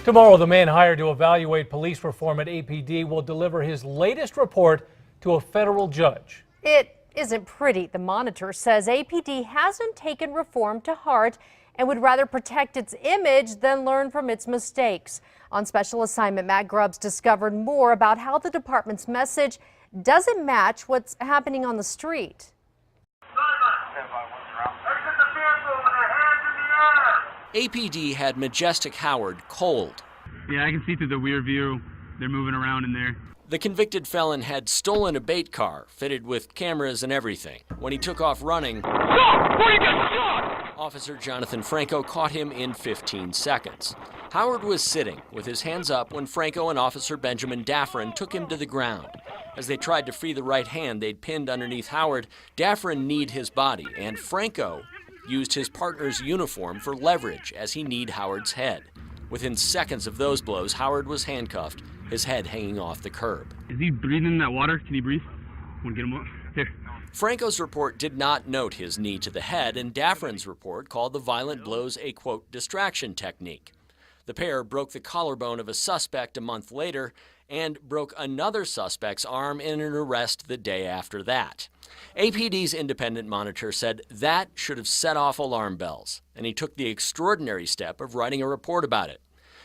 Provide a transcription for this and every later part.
Tomorrow, the man hired to evaluate police reform at APD will deliver his latest report to a federal judge. It isn't pretty. The Monitor says APD hasn't taken reform to heart and would rather protect its image than learn from its mistakes. On special assignment, Matt Grubbs discovered more about how the department's message doesn't match what's happening on the street. APD had Majestic Howard cold. Yeah, I can see through the rear view. They're moving around in there. The convicted felon had stolen a bait car, fitted with cameras and everything. When he took off running, Officer Jonathan Franco caught him in 15 seconds. Howard was sitting with his hands up when Franco and Officer Benjamin Daffrin took him to the ground. As they tried to free the right hand they'd pinned underneath Howard, Daffrin kneed his body, and Franco used his partner's uniform for leverage as he kneed Howard's head. Within seconds of those blows, Howard was handcuffed, his head hanging off the curb. Is he breathing in that water? Can he breathe? Want to get him up? Here. Franco's report did not note his knee to the head, and Daffrin's report called the violent blows a, quote, distraction technique. The pair broke the collarbone of a suspect a month later and broke another suspect's arm in an arrest the day after that. APD's independent monitor said that should have set off alarm bells, and he took the extraordinary step of writing a report about it.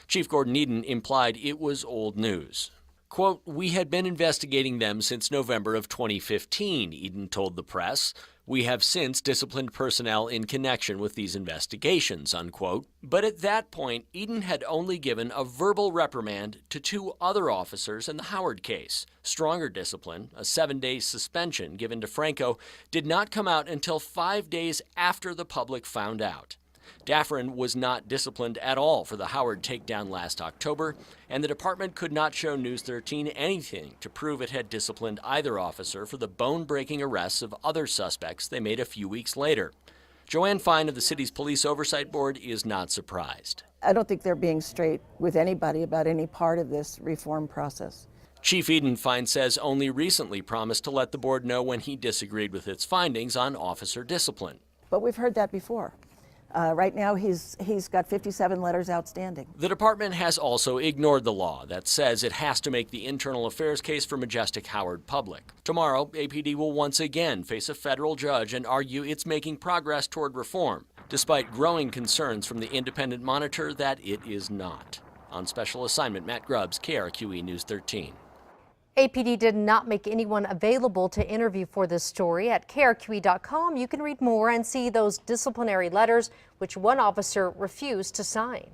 Chief Gordon Eden implied it was old news. Quote, "We had been investigating them since November of 2015, Eden told the press. We have since disciplined personnel in connection with these investigations, unquote. But at that point, Eden had only given a verbal reprimand to 2 other officers in the Howard case. Stronger discipline, a 7-day suspension given to Franco, did not come out until 5 days after the public found out. Daffrin was not disciplined at all for the Howard takedown last October, and the department could not show News 13 anything to prove it had disciplined either officer for the bone-breaking arrests of other suspects they made a few weeks later. Joanne Fine of the city's Police Oversight Board is not surprised. I don't think they're being straight with anybody about any part of this reform process. Chief Eden, Fine says, only recently promised to let the board know when he disagreed with its findings on officer discipline. But we've heard that before. Right now, he's got 57 letters outstanding. The department has also ignored the law that says it has to make the internal affairs case for Majestic Howard public. Tomorrow, APD will once again face a federal judge and argue it's making progress toward reform, despite growing concerns from the independent monitor that it is not. On special assignment, Matt Grubbs, KRQE News 13. APD did not make anyone available to interview for this story. At krqe.com, you can read more and see those disciplinary letters which one officer refused to sign.